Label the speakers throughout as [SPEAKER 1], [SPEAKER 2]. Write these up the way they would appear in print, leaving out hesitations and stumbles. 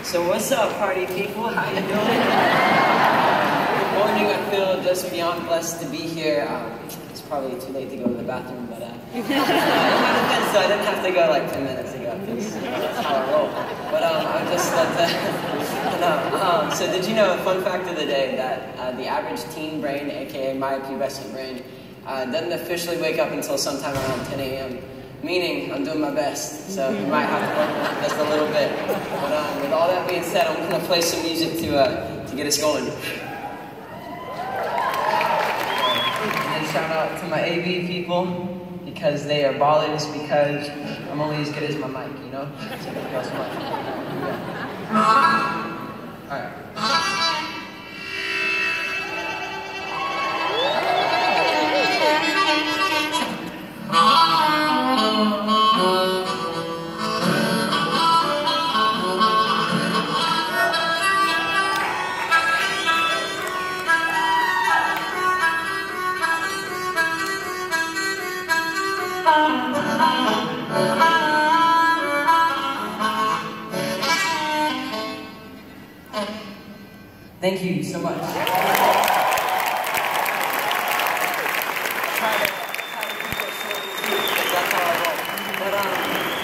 [SPEAKER 1] So what's up, party people? How you doing? Good morning. I feel just beyond blessed to be here. It's probably too late to go to the bathroom, but so I didn't have to go like 10 minutes ago. That's how I roll. But I just let that. So did you know, a fun fact of the day, that the average teen brain, aka my pubescent brain, doesn't officially wake up until sometime around 10 a.m. Meaning, I'm doing my best, so you might have to work on it just a little bit. But with all that being said, I'm going to play some music to get us going. And shout out to my AV people, because they are ballers, because I'm only as good as my mic, you know? So thank you all so much. Alright. Thank you so much.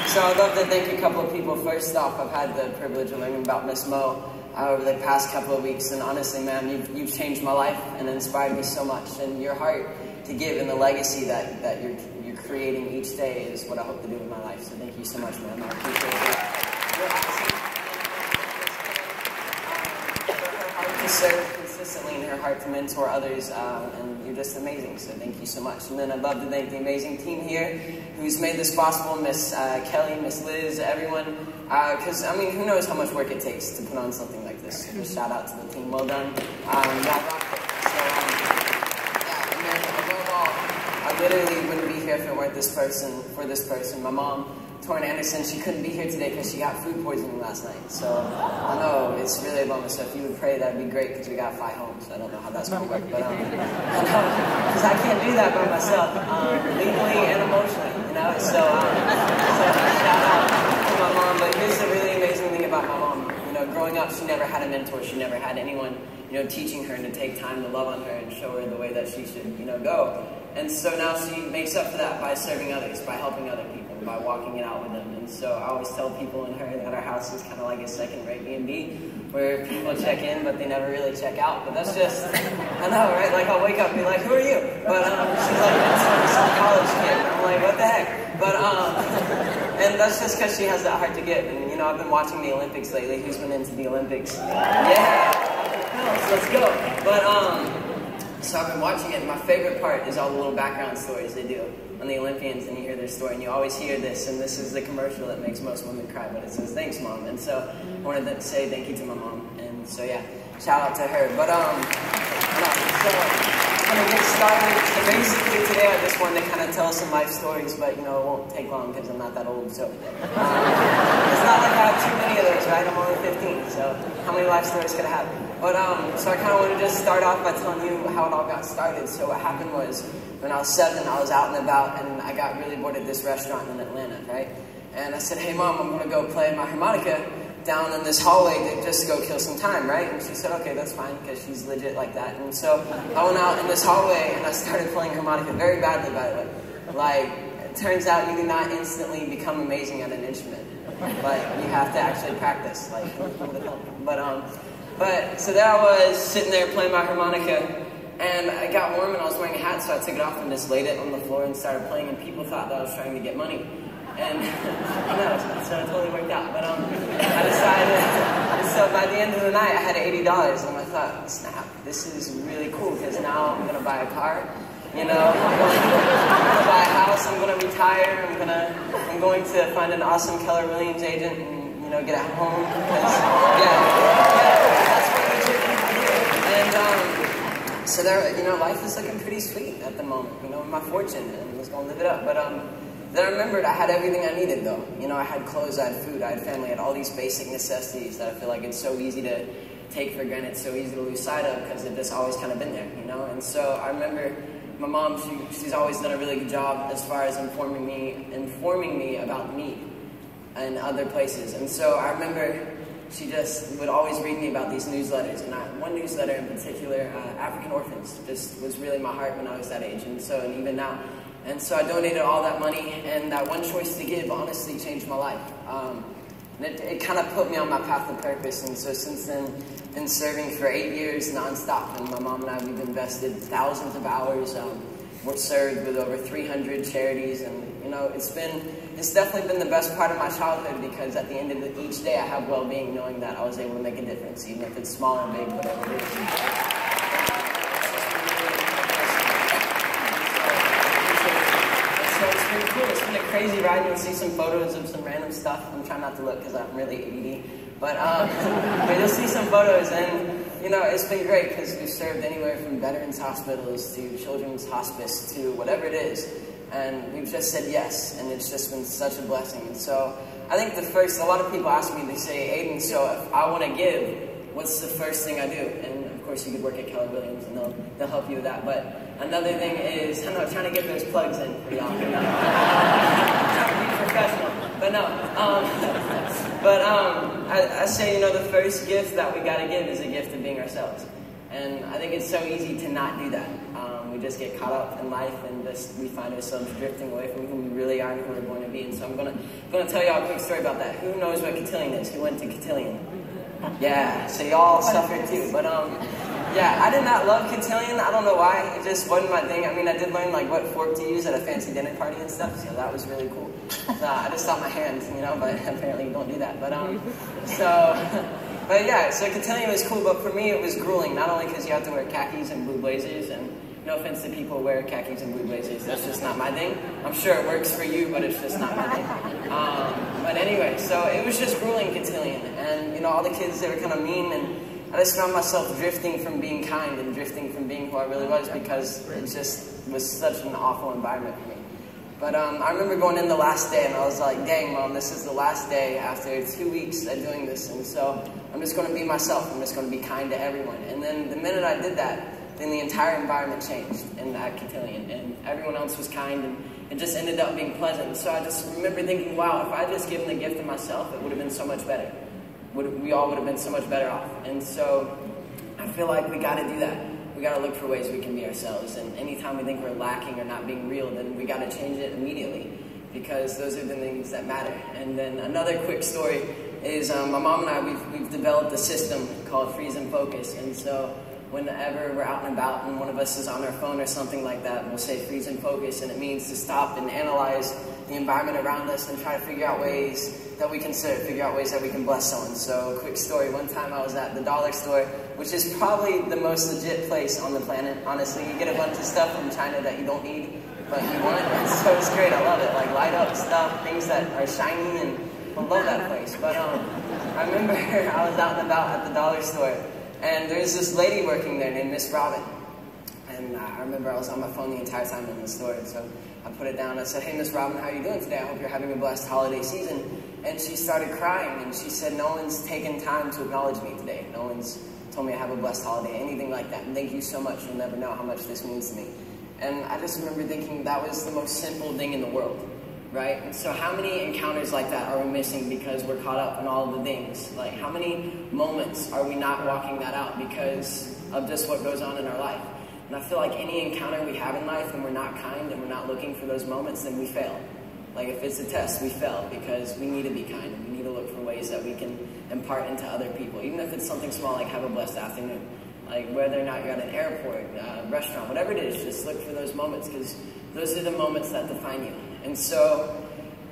[SPEAKER 1] So I'd love to thank a couple of people. First off, I've had the privilege of learning about Miss Mo over the past couple of weeks, and honestly, man, you've changed my life and inspired me so much. And your heart to give and the legacy that you're creating each day is what I hope to do with my life. So thank you so much, man. I appreciate it. You're awesome. Her heart to serve consistently and her heart to mentor others, and you're just amazing. So thank you so much. And then I'd love to thank the amazing team here who's made this possible, Miss Kelly, Miss Liz, everyone. Because, I mean, who knows how much work it takes to put on something like this. So just shout out to the team. Well done. Yeah, and then above all, I literally wouldn't be here if it weren't for this person. My mom, Torrin Anderson, she couldn't be here today because she got food poisoning last night. So I know it's really a bummer. So if you would pray, that'd be great, because we got to fly home. So I don't know how that's going to work, but I know, because I can't do that by myself, legally and emotionally, you know. So shout out to my mom. But here's the really amazing thing about my mom. You know, growing up, she never had a mentor. She never had anyone, you know, teaching her to take time to love on her and show her the way that she should, you know, go. And so now she makes up for that by serving others, by helping other people, by walking it out with them. And so I always tell people in her that our house is kind of like a second-rate B&B, where people check in, but they never really check out. But that's just, I know, right? Like, I'll wake up and be like, who are you? But she's like, it's some college kid. And I'm like, what the heck? But, and that's just because she has that heart to give. And, you know, I've been watching the Olympics lately. Who's been into the Olympics? Yeah! Let's go. But, so I've been watching it, and my favorite part is all the little background stories they do on the Olympians, and you hear their story, and you always hear this, and this is the commercial that makes most women cry, but it says, thanks, Mom. And so I wanted to say thank you to my mom, and so yeah, shout out to her. But, so I'm going to get started. So basically today I just wanted to kind of tell some life stories, but, you know, it won't take long because I'm not that old, so. It's not like I have too many of those, right? I'm only 15, so how many life stories could I have? But, so I kind of want to just start off by telling you how it all got started. So what happened was, when I was 7, I was out and about, and I got really bored at this restaurant in Atlanta, right? And I said, hey, Mom, I'm going to go play my harmonica down in this hallway just to go kill some time, right? And she said, okay, that's fine, because she's legit like that. And so I went out in this hallway, and I started playing harmonica very badly, by the way. Like, it turns out you do not instantly become amazing at an instrument. Like, you have to actually practice, like, but, so there I was, sitting there playing my harmonica, and I got warm and I was wearing a hat, so I took it off and just laid it on the floor and started playing, and people thought that I was trying to get money. And, no, so it totally worked out. But, I decided, so by the end of the night, I had $80, and I thought, snap, this is really cool, because now I'm going to buy a car, you know, I'm going to buy a house, I'm going to retire, I'm going to find an awesome Keller Williams agent, and, you know, get at home, because, that's what legit people do. And, so there, you know, life is looking pretty sweet at the moment, you know, my fortune, and I was going to live it up. But, then I remembered I had everything I needed, though. You know, I had clothes, I had food, I had family, I had all these basic necessities that I feel like it's so easy to take for granted, so easy to lose sight of, because they've just always kind of been there, you know? And so I remember my mom, she's always done a really good job as far as informing me about me and other places. And so I remember she just would always read me about these newsletters, and one newsletter in particular, African Orphans, just was really my heart when I was that age, and even now. And so I donated all that money, and that one choice to give honestly changed my life. And it kind of put me on my path of purpose, and so since then, been serving for 8 years nonstop, and my mom and I, we've invested thousands of hours. We're served with over 300 charities, and it's definitely been the best part of my childhood, because at the end of each day I have well-being, knowing that I was able to make a difference, even if it's small or big, whatever it is. So it's been cool. It's been a crazy ride. You'll see some photos of some random stuff. I'm trying not to look because I'm really ADD. But you'll see some photos, and it's been great because we've served anywhere from veterans hospitals to children's hospice to whatever it is. And we've just said yes, and it's just been such a blessing. And so I think a lot of people ask me, they say, Aidan, so if I want to give, what's the first thing I do? And of course you could work at Keller Williams and they'll help you with that. But another thing is, I'm trying to get those plugs in for y'all. I'm trying to be professional. But no, I say, the first gift that we got to give is a gift of being ourselves. And I think it's so easy to not do that. We just get caught up in life, and we find ourselves drifting away from who we really are and who we're going to be. And so I'm gonna tell y'all a quick story about that. Who knows what cotillion is? Who went to cotillion? Yeah, so y'all suffered too. But yeah, I did not love cotillion. I don't know why. It just wasn't my thing. I mean, I did learn like what fork to use at a fancy dinner party and stuff. So that was really cool. I just thought my hands, but apparently you don't do that. But yeah, so cotillion was cool, but for me it was grueling, not only because you have to wear khakis and blue blazers, and no offense to people who wear khakis and blue blazers, that's just not my thing. I'm sure it works for you, but it's just not my thing. But anyway, so it was just grueling cotillion, and all the kids, they were kind of mean, and I just found myself drifting from being kind and drifting from being who I really was, because it just was such an awful environment for me. But I remember going in the last day, and I was like, dang, Mom, this is the last day after 2 weeks of doing this, and so I'm just going to be myself. I'm just going to be kind to everyone. And then the minute I did that, then the entire environment changed in that cotillion, and everyone else was kind, and it just ended up being pleasant. So I just remember thinking, wow, if I just given the gift of myself, it would have been so much better. We all would have been so much better off. And so I feel like we got to do that. We got to look for ways we can be ourselves, and anytime we think we're lacking or not being real, then we got to change it immediately, because those are the things that matter. And then another quick story is my mom and I, we've developed a system called Freeze and Focus, and so whenever we're out and about and one of us is on our phone or something like that, we'll say freeze and focus, and it means to stop and analyze the environment around us and try to figure out ways that we can serve, figure out ways that we can bless someone. So, quick story, one time I was at the dollar store, which is probably the most legit place on the planet, honestly. You get a bunch of stuff from China that you don't need, but you want, and so it's great, I love it, like light up stuff, things that are shiny, and I love that place. But I remember I was out and about at the dollar store, and there's this lady working there named Miss Robin. And I remember I was on my phone the entire time in the store, and so I put it down and I said, hey, Miss Robin, how are you doing today? I hope you're having a blessed holiday season. And she started crying, and she said, no one's taken time to acknowledge me today. No one's told me I have a blessed holiday, anything like that. And thank you so much. You'll never know how much this means to me. And I just remember thinking that was the most simple thing in the world, right? And so how many encounters like that are we missing because we're caught up in all of the things? Like, how many moments are we not walking that out because of just what goes on in our life? And I feel like any encounter we have in life and we're not kind and we're not looking for those moments, then we fail. Like, if it's a test, we fail because we need to be kind and we need to look for ways that we can impart into other people, even if it's something small like have a blessed afternoon. Like, whether or not you're at an airport, restaurant, whatever it is, just look for those moments, because those are the moments that define you. And so,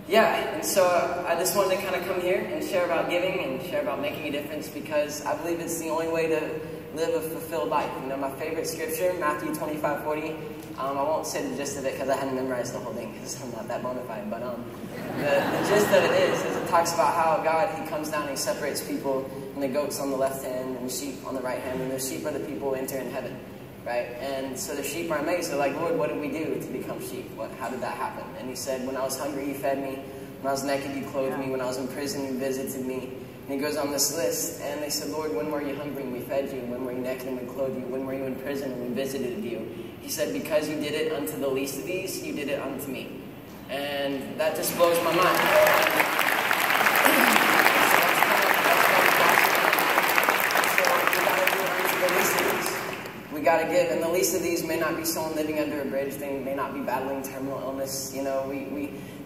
[SPEAKER 1] yeah, and so I just wanted to kind of come here and share about giving and share about making a difference, because I believe it's the only way to live a fulfilled life. You know, my favorite scripture, Matthew 25:40. I won't say the gist of it because I hadn't memorized the whole thing because I'm not that bona fide. But the gist of it is it talks about how God, He comes down and He separates people, and the goats on the left hand and the sheep on the right hand, and the sheep are the people who enter in heaven, right? And so the sheep are amazed. They're like, Lord, what did we do to become sheep? How did that happen? And He said, when I was hungry, you fed me. When I was naked, you clothed me. When I was in prison, you visited me. And He goes on this list, and they said, Lord, when were you hungry and we fed you? When were you naked and we clothed you? When were you in prison and we visited you? He said, because you did it unto the least of these, you did it unto me. And that just blows my mind. gotta give. And the least of these may not be someone living under a bridge. They may not be battling terminal illness. You know,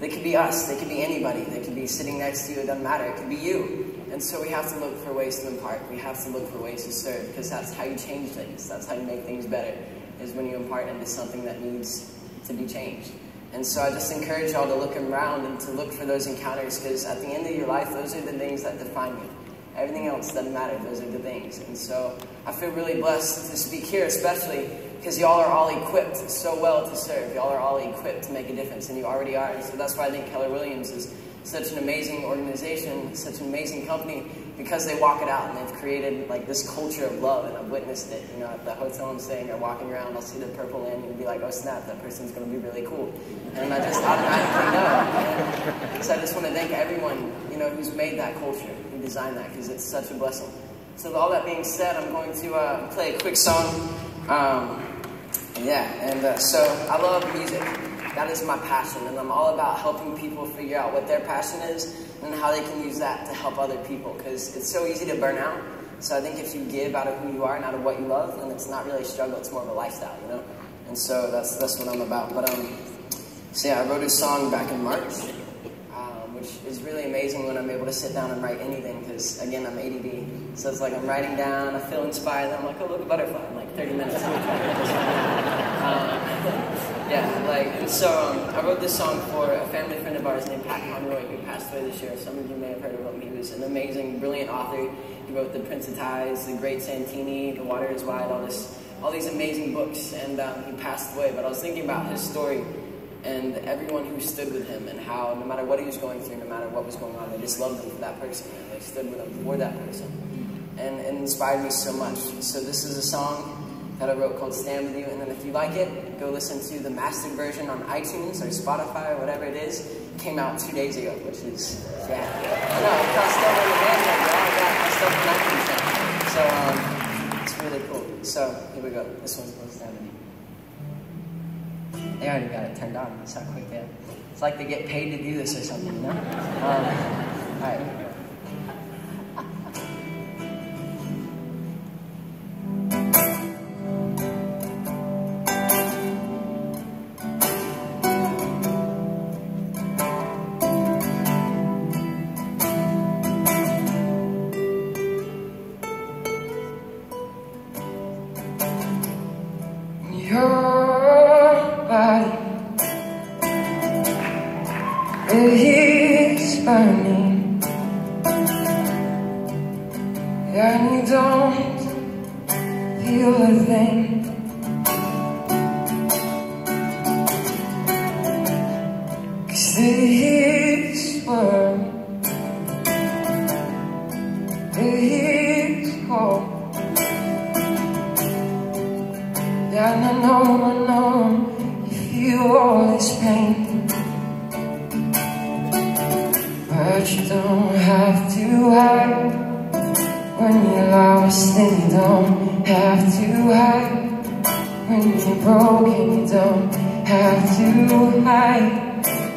[SPEAKER 1] they could be us. They could be anybody. They could be sitting next to you. It doesn't matter. It could be you. And so we have to look for ways to impart. We have to look for ways to serve, because that's how you change things. That's how you make things better, is when you impart into something that needs to be changed. And so I just encourage y'all to look around and to look for those encounters, because at the end of your life, those are the things that define you. Everything else doesn't matter. Those are the things. And so I feel really blessed to speak here, especially because y'all are all equipped so well to serve. Y'all are all equipped to make a difference, and you already are. And so that's why I think Keller Williams is such an amazing organization, such an amazing company, because they walk it out, and they've created like this culture of love, and I've witnessed it. You know, at the hotel I'm staying, or walking around, I'll see the purple land and be like, oh snap, that person's going to be really cool. And I just automatically know. And so I just want to thank everyone, you know, who's made that culture, who designed that, because it's such a blessing. So with all that being said, I'm going to play a quick song. So I love music. That is my passion, and I'm all about helping people figure out what their passion is and how they can use that to help other people, because it's so easy to burn out. So I think if you give out of who you are and out of what you love, then it's not really a struggle, it's more of a lifestyle, you know? And so that's what I'm about. But so yeah, I wrote a song back in March, which is really amazing when I'm able to sit down and write anything, because again, I'm ADD. So it's like I'm writing down, I feel inspired, and I'm like, oh look, a butterfly, in like 30 minutes. And so I wrote this song for a family friend of ours named Pat Conroy, who passed away this year. Some of you may have heard of him. He was an amazing, brilliant author. He wrote The Prince of Tides, The Great Santini, The Water is Wide, all these amazing books, and he passed away. But I was thinking about his story and everyone who stood with him, and how no matter what he was going through, no matter what was going on, they just loved him for that person, and they stood with him for that person. And it inspired me so much. So this is a song that I wrote called Stand With You, and then if you like it, go listen to the mastered version on iTunes or Spotify or whatever it is. It came out 2 days ago, which is, yeah. No, it got stuff on the band, y'all got my stuff on iTunes now. So, it's really cool. So, here we go. This one's called Stand With You. They already got it turned on. That's how quick they are. It's like they get paid to do this or something, you know? Alright, here we go.
[SPEAKER 2] Your body is burning, and you don't feel a thing. 'Cause this world is cold. And I know you feel all this pain, but you don't have to hide when you're lost, and you don't have to hide when you're broken. You don't have to hide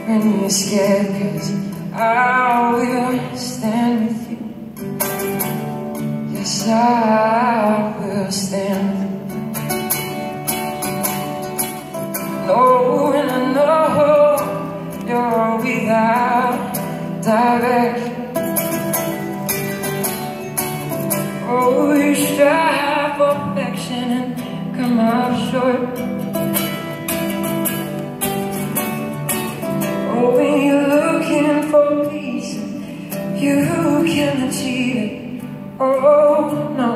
[SPEAKER 2] when you're scared, 'cause I will stand with you. Yes, I will stand with you. Oh, and I know you're without direction. Oh, you strive for perfection and come up short. Oh, when you're looking for peace, you can achieve it. Oh, no.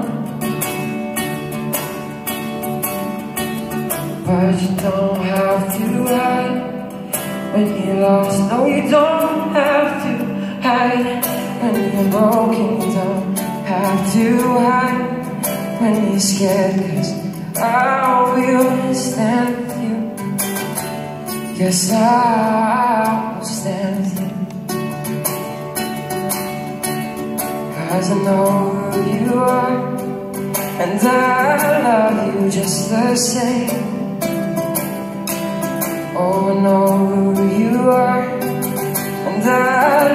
[SPEAKER 2] But you don't have to hide when you're lost. No, you don't have to hide when you're broken. You don't have to hide when you're scared, 'cause I will stand with you. Yes, I will stand with you. 'Cause I know who you are, and I love you just the same. Oh, I know who you are, and I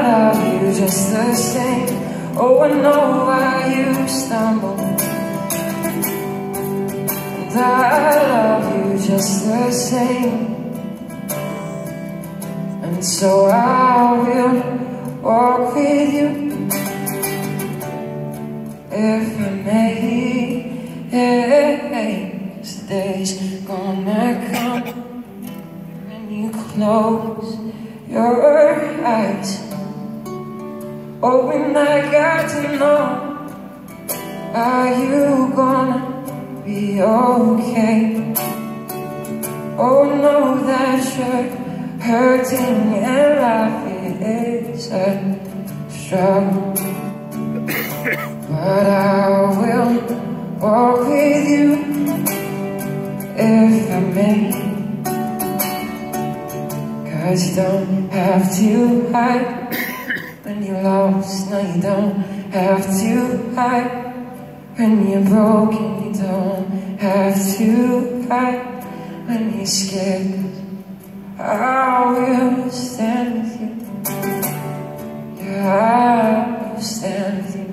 [SPEAKER 2] love you just the same. Oh, I know why you stumble, and And I love you just the same. And so I will walk with you if I may. This day's gonna come when you close your eyes. Oh, and I got to know, are you gonna be okay? Oh, know that you're hurting and life is a struggle. But I will walk with you if I may. 'Cause you don't have to hide when you're lost. No, you don't have to hide when you're broken. You don't have to hide when you're scared. I will stand with you. Yeah, I will stand with you.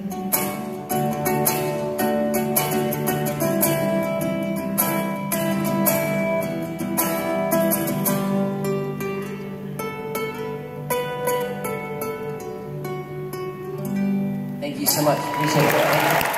[SPEAKER 1] Thank you so much. Appreciate it.